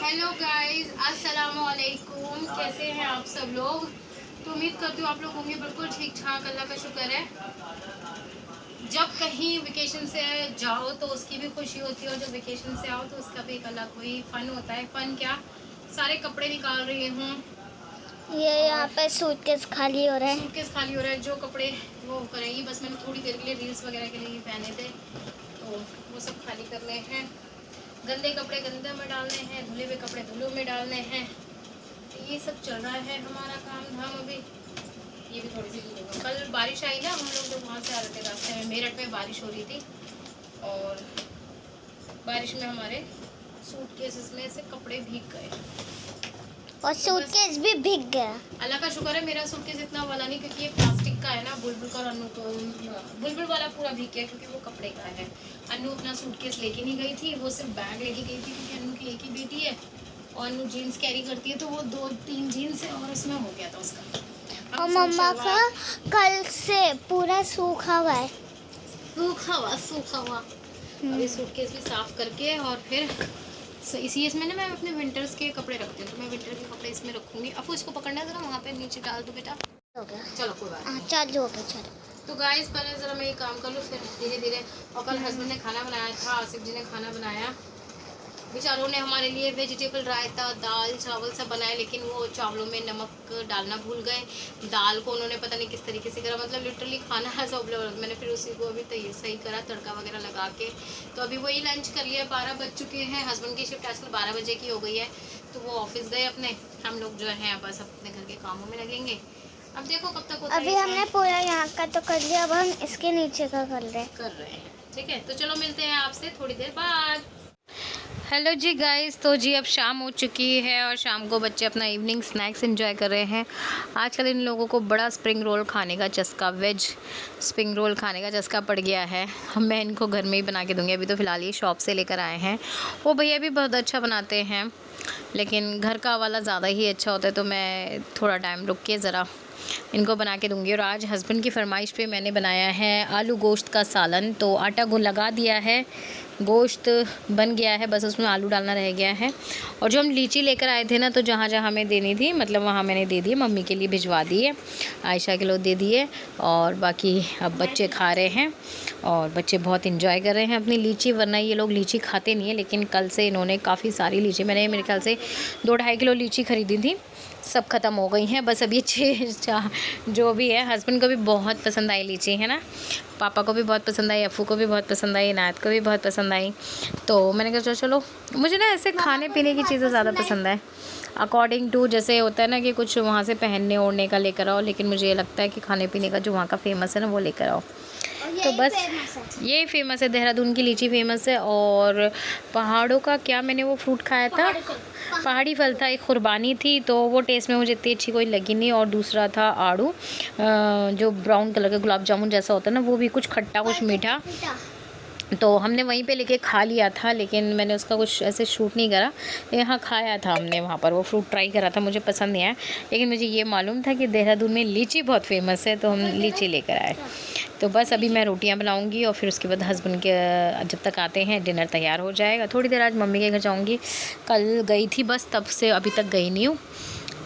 Hello guys, अस्सलाम वालेकुम। कैसे हैं आप सब लोग? तो उम्मीद करती हूँ आप लोग होंगे बिल्कुल ठीक ठाक। अल्लाह का शुक्र है। जब कहीं वेकेशन से जाओ तो उसकी भी खुशी होती है, और जब वेकेशन से आओ तो उसका भी एक अलग कोई फन होता है। फन क्या, सारे कपड़े निकाल रही हूँ। ये यहाँ पे सूटकेस खाली हो रहा है। सूटकेस खाली हो रहा है। जो कपड़े वो करेंगी, बस मैंने थोड़ी देर के लिए रील्स वगैरह के लिए पहने थे, तो वो सब खाली करने हैं। गंदे कपड़े गंदे में डालने हैं, धुले हुए कपड़े धुलों में डालने हैं। तो ये सब चल रहा है हमारा काम धाम अभी। ये भी थोड़ी सी दूर होगा। कल बारिश आई ना, हम लोग जब वहाँ से आ रहे थे रास्ते में मेरठ में बारिश हो रही थी, और बारिश में हमारे सूटकेसेस में से कपड़े भीग गए और सूटकेस भी भीग गया। अल्लाह का शुक्र है मेरा सूटकेस इतना वाला नहीं, क्योंकि ये प्लास्टिक का है ना। बुलबुल का और अन्नू को, बुलबुल वाला पूरा भीग गया क्योंकि वो कपड़े का है। अन्नू अपना सूटकेस लेके नहीं गई थी, वो सिर्फ बैग लेके गई थी, क्योंकि अन्नू की एक ही बेटी है और अन्नू जीन्स कैरी करती है, तो वो 2-3 जीन्स है और उसमें हो गया था उसका। और मम्मा का कल से पूरा सूखा हुआ है। सूखा हुआ। और ये सूटकेस भी साफ करके, और फिर इसी इसमें ना मैं अपने विंटर्स के कपड़े रखती हूँ, तो मैं विंटर के कपड़े इसमें रखूँगी। अब इसको पकड़ना है ज़रा, वहाँ पे नीचे डाल दो बेटा। हो गया। चलो कोई बात नहीं। चल हो गया चलो। तो गाइस पहले ज़रा मैं ये काम कर लूँ, फिर धीरे धीरे। और कल हस्बैंड ने खाना बनाया था, आसिफ जी ने खाना बनाया। बेचारों ने हमारे लिए वेजिटेबल रायता, दाल चावल सब बनाए, लेकिन वो चावलों में नमक डालना भूल गए। दाल को उन्होंने पता नहीं किस तरीके से करा, मतलब लिटरली खाना है सब। मैंने फिर उसी को अभी तो सही करा, तड़का वगैरह लगा के। तो अभी वही लंच कर लिया। 12 बज चुके हैं। हस्बैंड की शिफ्ट आजकल 12 बजे की हो गई है, तो वो ऑफिस गए अपने। हम लोग जो है बस अपने घर के कामों में लगेंगे। अब देखो कब तक होता है। अभी हमने पूरा यहाँ का तो कर लिया, अब हम इसके नीचे का कर रहे हैं। ठीक है, तो चलो मिलते हैं आपसे थोड़ी देर बाद। हेलो जी गाइस, तो जी अब शाम हो चुकी है और शाम को बच्चे अपना इवनिंग स्नैक्स एंजॉय कर रहे हैं। आजकल इन लोगों को बड़ा स्प्रिंग रोल खाने का चस्का, वेज स्प्रिंग रोल खाने का चस्का पड़ गया है। मैं इनको घर में ही बना के दूंगी। अभी तो फ़िलहाल ये शॉप से लेकर आए हैं। वो भैया भी बहुत अच्छा बनाते हैं, लेकिन घर का वाला ज़्यादा ही अच्छा होता है, तो मैं थोड़ा टाइम रुक के ज़रा इनको बना के दूंगी। और आज हस्बैंड की फरमाइश पे मैंने बनाया है आलू गोश्त का सालन। तो आटा लगा दिया है, गोश्त बन गया है, बस उसमें आलू डालना रह गया है। और जो हम लीची लेकर आए थे ना, तो जहाँ जहाँ हमें देनी थी, मतलब वहाँ मैंने दे दी। मम्मी के लिए भिजवा दिए, आयशा के लोग दे दिए, और बाकी अब बच्चे खा रहे हैं। और बच्चे बहुत इंजॉय कर रहे हैं अपनी लीची, वरना ये लोग लीची खाते नहीं है। लेकिन कल से इन्होंने काफ़ी सारी लीची, मैंने मेरे ख्याल से 2-2.5 किलो लीची ख़रीदी थी, सब ख़त्म हो गई हैं। बस अब ये 6 जो भी है। हस्बैंड को भी बहुत पसंद आई लीची, है ना। पापा को भी बहुत पसंद आई, अफ़ू को भी बहुत पसंद आई, इनायत को भी बहुत पसंद आई। तो मैंने कहा चलो मुझे ना ऐसे खाने पीने की चीज़ें ज़्यादा पसंद है, अकॉर्डिंग टू जैसे होता है ना कि कुछ वहाँ से पहनने ओढ़ने का लेकर आओ, लेकिन मुझे ये लगता है कि खाने पीने का जो वहाँ का फ़ेमस है ना, वो लेकर आओ। तो बस यही फेमस है, देहरादून की लीची फेमस है। और पहाड़ों का क्या, मैंने वो फ्रूट खाया था, पहाड़ी फल था, एक कुर्बानी थी, तो वो टेस्ट में मुझे इतनी अच्छी कोई लगी नहीं। और दूसरा था आड़ू, जो ब्राउन कलर का गुलाब जामुन जैसा होता है ना, वो भी कुछ खट्टा कुछ मीठा। तो हमने वहीं पे लेके खा लिया था, लेकिन मैंने उसका कुछ ऐसे शूट नहीं करा। यहाँ खाया था हमने, वहाँ पर वो फ्रूट ट्राई करा था, मुझे पसंद नहीं आया। लेकिन मुझे ये मालूम था कि देहरादून में लीची बहुत फेमस है, तो हम लीची लेकर आए। तो बस अभी मैं रोटियां बनाऊंगी, और फिर उसके बाद हस्बैंड के जब तक आते हैं डिनर तैयार हो जाएगा। थोड़ी देर आज मम्मी के घर जाऊंगी, कल गई थी बस, तब से अभी तक गई नहीं हूँ।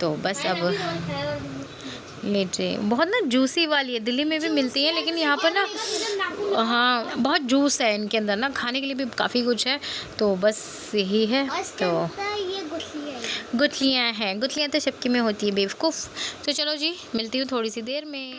तो बस अब लीची बहुत ना जूसी वाली है, दिल्ली में भी मिलती है, लेकिन यहाँ पर ना हाँ बहुत जूस है इनके अंदर ना, खाने के लिए भी काफ़ी कुछ है। तो बस यही है। तो गुठलियाँ हैं, गुठलियाँ तो सबकी में होती है बेवकूफ़। तो चलो जी मिलती हूँ थोड़ी सी देर में।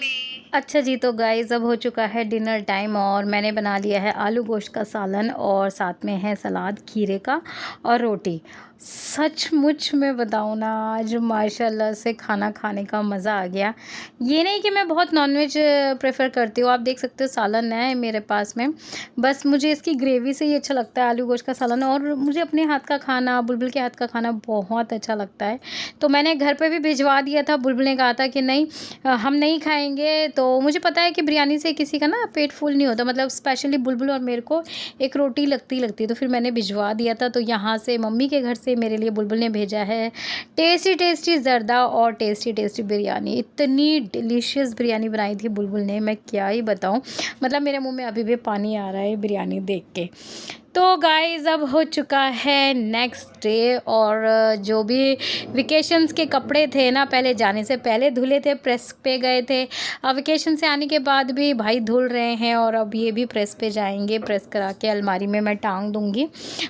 अच्छा जी, तो गाइस अब हो चुका है डिनर टाइम, और मैंने बना लिया है आलू गोश्त का सालन, और साथ में है सलाद खीरे का और रोटी। सचमुच में बताऊँ ना, आज माशाल्लाह से खाना खाने का मज़ा आ गया। ये नहीं कि मैं बहुत नॉनवेज प्रेफर करती हूँ, आप देख सकते हो सालन है मेरे पास में, बस मुझे इसकी ग्रेवी से ही अच्छा लगता है आलू गोश्त का सालन। और मुझे अपने हाथ का खाना, बुलबुल के हाथ का खाना बहुत अच्छा लगता है। तो मैंने घर पे भी भिजवा दिया था, बुलबुल ने कहा था कि नहीं हम नहीं खाएंगे। तो मुझे पता है कि बिरयानी से किसी का ना पेट फुल नहीं होता, मतलब स्पेशली बुलबुल और मेरे को एक रोटी लगती है, तो फिर मैंने भिजवा दिया था। तो यहाँ से मम्मी के घर से मेरे लिए बुलबुल ने भेजा है टेस्टी टेस्टी ज़र्दा और टेस्टी टेस्टी बिरयानी। इतनी डिलीशियस बिरयानी बनाई थी बुलबुल ने, मैं क्या ही बताऊँ, मतलब मेरे मुंह में अभी भी पानी आ रहा है बिरयानी देख के। तो गाइस अब हो चुका है नेक्स्ट डे और जो भी वेकेशंस के कपड़े थे ना पहले जाने से पहले धुले थे, प्रेस पे गए थे। अब वेकेशन से आने के बाद भी भाई धुल रहे हैं और अब ये भी प्रेस पे जाएंगे, प्रेस करा के अलमारी में मैं टांग दूंगी।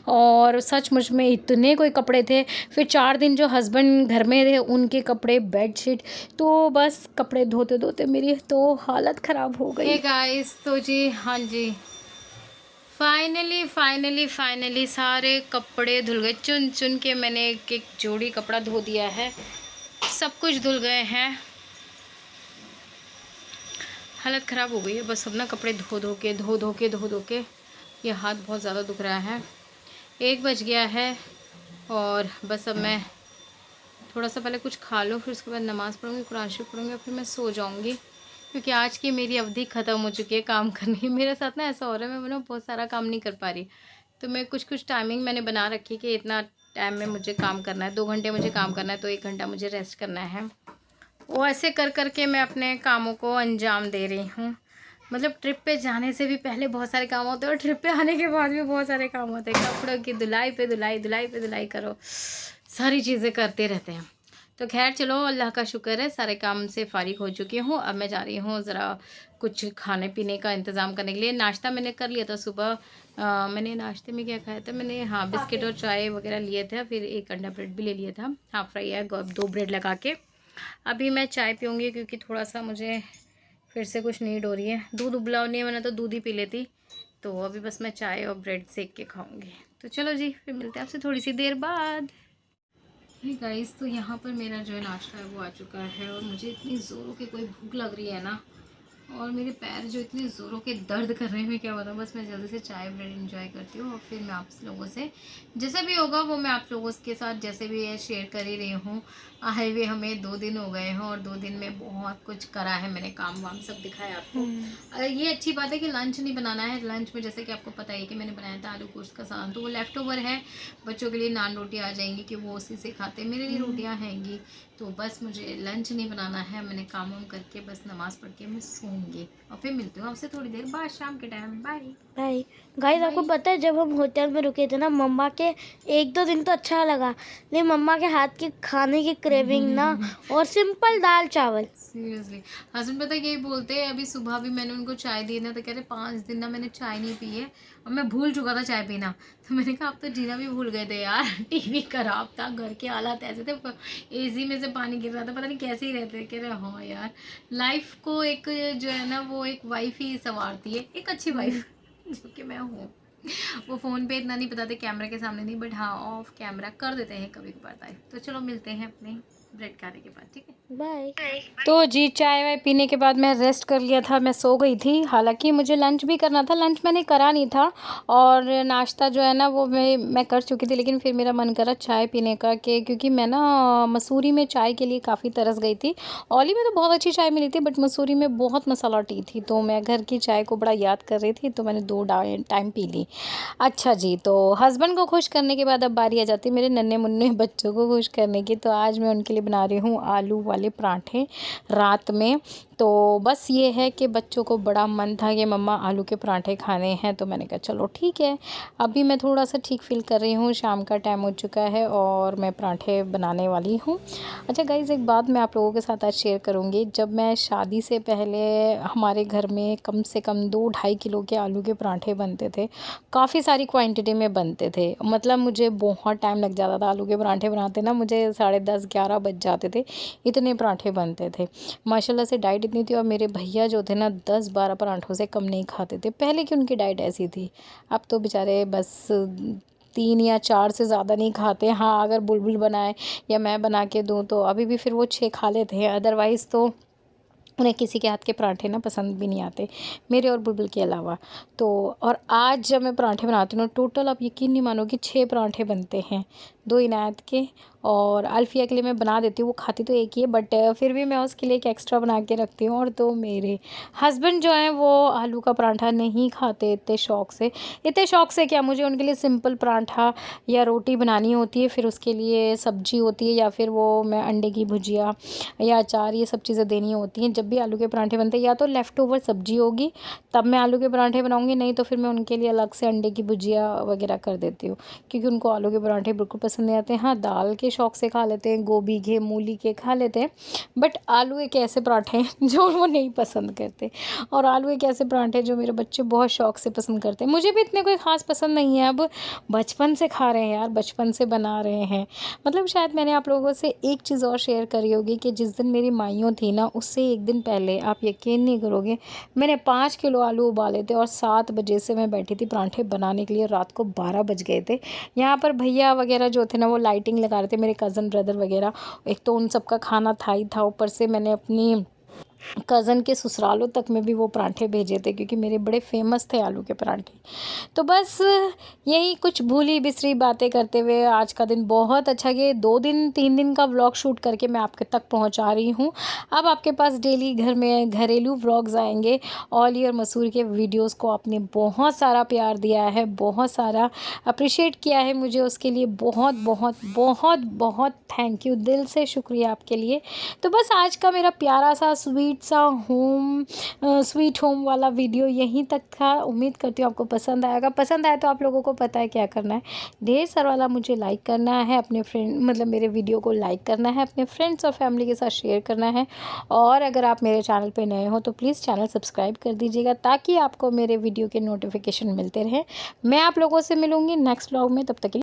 और सचमुच में इतने कोई कपड़े थे, फिर 4 दिन जो हस्बैंड घर में थे उनके कपड़े, बेडशीट, तो बस कपड़े धोते धोते मेरी तो हालत ख़राब हो गई। गाइस तो जी हाँ जी फाइनली सारे कपड़े धुल गए। चुन चुन के मैंने एक जोड़ी कपड़ा धो दिया है, सब कुछ धुल गए हैं। हालत ख़राब हो गई है। बस अब ना कपड़े धो धो के ये हाथ बहुत ज़्यादा दुख रहा है। 1 बज गया है और बस अब मैं थोड़ा सा पहले कुछ खा लूँ, फिर उसके बाद नमाज़ पढ़ूँगी, कुरान शरीफ पढ़ूँगी, फिर मैं सो जाऊँगी क्योंकि आज की मेरी अवधि ख़त्म हो चुकी है काम करने की। मेरे साथ ना ऐसा हो रहा है मैं बहुत सारा काम नहीं कर पा रही, तो मैं कुछ टाइमिंग मैंने बना रखी कि इतना टाइम में मुझे काम करना है, 2 घंटे मुझे काम करना है तो 1 घंटा मुझे रेस्ट करना है। वो ऐसे कर के मैं अपने कामों को अंजाम दे रही हूँ। मतलब ट्रिप पे जाने से भी पहले बहुत सारे काम होते हैं और ट्रिप पे आने के बाद भी बहुत सारे काम होते हैं। कपड़ों की धुलाई पे धुलाई करो, सारी चीज़ें करते रहते हैं। तो खैर चलो, अल्लाह का शुक्र है सारे काम से फ़ारिग हो चुकी हूँ। अब मैं जा रही हूँ ज़रा कुछ खाने पीने का इंतज़ाम करने के लिए। नाश्ता मैंने कर लिया था सुबह। मैंने नाश्ते में क्या खाया था, मैंने हाँ बिस्किट और चाय वगैरह लिए थे, फिर 1 अंडा ब्रेड भी ले लिया था, हाफ फ्राई है 2 ब्रेड लगा के। अभी मैं चाय पीऊँगी क्योंकि थोड़ा सा मुझे फिर से कुछ नीड हो रही है। दूध उबला नहीं है, मैंने तो दूध ही पी लेती, तो अभी बस मैं चाय और ब्रेड सेक के खाऊँगी। तो चलो जी, फिर मिलते हैं आपसे थोड़ी सी देर बाद। हे गाइस, तो यहाँ पर मेरा जो नाश्ता है वो आ चुका है और मुझे इतनी ज़ोरों की कोई भूख लग रही है ना, और मेरे पैर जो इतने ज़ोरों के दर्द कर रहे हैं, मैं क्या बताऊँ। बस मैं जल्दी से चाय ब्रेड एंजॉय करती हूँ और फिर मैं आप लोगों से जैसे भी होगा वो मैं आप लोगों के साथ जैसे भी है शेयर कर ही रही हूँ। आए हुए हमें 2 दिन हो गए हैं और 2 दिन में बहुत कुछ करा है मैंने, काम वाम सब दिखाया आपको। ये अच्छी बात है कि लंच नहीं बनाना है। लंच में जैसे कि आपको पता है कि मैंने बनाया था आलू गोश्त का सालन, तो वो लेफ़्ट ओवर है। बच्चों के लिए नान रोटी आ जाएंगी कि वो उसी से खाते, मेरे लिए रोटियाँ हैंगी, तो बस मुझे लंच नहीं बनाना है। मैंने काम वाम करके बस नमाज़ पढ़ के मैं सोऊंगी और फिर मिलती हूँ आपसे थोड़ी देर बाद शाम के टाइम। बाय गाइस आपको पता है जब हम होटल में रुके थे ना, मम्मा के 1-2 दिन तो अच्छा लगा, लेकिन मम्मा के हाथ के खाने की क्रेविंग ना, और सिंपल दाल चावल। सीरियसली हस्बैंड पता है यही बोलते हैं। अभी सुबह भी मैंने उनको चाय दी ना, तो कह रहे 5 दिन ना मैंने चाय नहीं पी है और मैं भूल चुका था चाय पीना। तो मैंने कहा आप तो जीना भी भूल गए थे यार। टीवी खराब था, घर के हालात ऐसे थे, एसी में से पानी गिर रहा था, पता नहीं कैसे ही रहते। कह रहे हाँ यार, लाइफ को एक जो है ना वो एक वाइफ ही संवारती है, एक अच्छी वाइफ जो कि मैं हूँ। वो फ़ोन पे इतना नहीं बताते, कैमरे के सामने नहीं, बट हाँ ऑफ कैमरा कर देते हैं कभी कभार। तो चलो मिलते हैं अपने ब्रेड खाने के बाद, ठीक है, बाय। तो जी चाय वाय पीने के बाद मैं रेस्ट कर लिया था, मैं सो गई थी। हालांकि मुझे लंच भी करना था, लंच मैंने करा नहीं था और नाश्ता जो है ना वो मैं कर चुकी थी, लेकिन फिर मेरा मन करा चाय पीने का क्योंकि मैं ना मसूरी में चाय के लिए काफ़ी तरस गई थी। ओली में तो बहुत अच्छी चाय मिली थी, बट मसूरी में बहुत मसाला टी थी, तो मैं घर की चाय को बड़ा याद कर रही थी, तो मैंने 2 टाइम पी ली। अच्छा जी, तो हस्बैंड को खुश करने के बाद अब बारी आ जाती है मेरे नन्हे मुन्ने बच्चों को खुश करने की। तो आज मैं उनके लिए बना रही हूँ आलू वाले पराठे रात में। तो बस ये है कि बच्चों को बड़ा मन था कि मम्मा आलू के पराठे खाने हैं, तो मैंने कहा चलो ठीक है। अभी मैं थोड़ा सा ठीक फील कर रही हूँ, शाम का टाइम हो चुका है और मैं पराठे बनाने वाली हूँ। अच्छा गाइज़, एक बात मैं आप लोगों के साथ आज शेयर करूँगी। जब मैं शादी से पहले हमारे घर में कम से कम 2-2.5 किलो के आलू के पराठे बनते थे, काफ़ी सारी क्वांटिटी में बनते थे। मतलब मुझे बहुत टाइम लग जाता था आलू के पराठे बनाते ना, मुझे 10:30-11 बज जाते थे, इतने पराठे बनते थे। माशाल्लाह से डाइट इतनी थी और मेरे भैया जो थे ना 10-12 पराठों से कम नहीं खाते थे, पहले की उनकी डाइट ऐसी थी। अब तो बेचारे बस 3 या 4 से ज़्यादा नहीं खाते। हाँ, अगर बुलबुल बनाए या मैं बना के दूँ तो अभी भी फिर वो 6 खा लेते हैं, अदरवाइज़ तो उन्हें किसी के हाथ के पराठे ना पसंद भी नहीं आते, मेरे और बुलबुल के अलावा। तो और आज जब मैं पराठे बनाती हूँ टोटल आप यकीन नहीं मानोगे 6 पराठे बनते हैं, 2 इनायत के और अल्फिया के लिए मैं बना देती हूँ, वो खाती तो एक ही है, बट फिर भी मैं उसके लिए एक एक्स्ट्रा बना के रखती हूँ। और 2 मेरे हस्बैंड जो हैं वो आलू का पराठा नहीं खाते इतने शौक़ से। इतने शौक़ से क्या, मुझे उनके लिए सिंपल पराठा या रोटी बनानी होती है, फिर उसके लिए सब्जी होती है या फिर वो मैं अंडे की भुजिया या अचार ये सब चीज़ें देनी होती हैं। जब भी आलू के पराठे बनते हैं या तो लेफ़्ट ओवर सब्जी होगी तब मैं आलू के पराठे बनाऊँगी, नहीं तो फिर मैं उनके लिए अलग से अंडे की भुजिया वगैरह कर देती हूँ, क्योंकि उनको आलू के पराठे बिल्कुल पसंद नहीं आते हैं। हाँ, दाल के शौक़ से खा लेते हैं, गोभी के, मूली के खा लेते हैं, बट आलू एक ऐसे पराठे हैं जो वो नहीं पसंद करते। और आलू एक ऐसे पराठे जो मेरे बच्चे बहुत शौक़ से पसंद करते हैं। मुझे भी इतने कोई ख़ास पसंद नहीं है, अब बचपन से खा रहे हैं यार, बचपन से बना रहे हैं। मतलब शायद मैंने आप लोगों से एक चीज़ और शेयर करी होगी कि जिस दिन मेरी माइयों थी ना, उससे एक दिन पहले आप यकीन नहीं करोगे, मैंने 5 किलो आलू उबाले थे और 7 बजे से मैं बैठी थी पराठे बनाने के लिए, रात को 12 बज गए थे। यहाँ पर भैया वगैरह जो थे ना, वो लाइटिंग लगा रहे थे, मेरे कज़न ब्रदर वगैरह। एक तो उन सबका खाना था ही था, ऊपर से मैंने अपनी कज़न के ससुरालों तक में भी वो पराठे भेजे थे, क्योंकि मेरे बड़े फ़ेमस थे आलू के पराठे। तो बस यही कुछ भूली बिसरी बातें करते हुए आज का दिन बहुत अच्छा गया। 2 दिन 3 दिन का व्लॉग शूट करके मैं आपके तक पहुंचा रही हूं। अब आपके पास डेली घर में घरेलू व्लॉग्स आएंगे। ऑल ईयर मसूर के वीडियोस को आपने बहुत सारा प्यार दिया है, बहुत सारा अप्रिशिएट किया है मुझे, उसके लिए बहुत बहुत बहुत बहुत थैंक यू, दिल से शुक्रिया आपके लिए। तो बस आज का मेरा प्यारा सा स्वीट होम वाला वीडियो यहीं तक था। उम्मीद करती हूँ आपको पसंद आएगा। पसंद आए तो आप लोगों को पता है क्या करना है, ढेर सारा वाला मुझे लाइक करना है, अपने फ्रेंड मतलब मेरे वीडियो को लाइक करना है, अपने फ्रेंड्स और फैमिली के साथ शेयर करना है। और अगर आप मेरे चैनल पे नए हो तो प्लीज़ चैनल सब्सक्राइब कर दीजिएगा, ताकि आपको मेरे वीडियो के नोटिफिकेशन मिलते रहें। मैं आप लोगों से मिलूँगी नेक्स्ट व्लॉग में, तब तक के लिए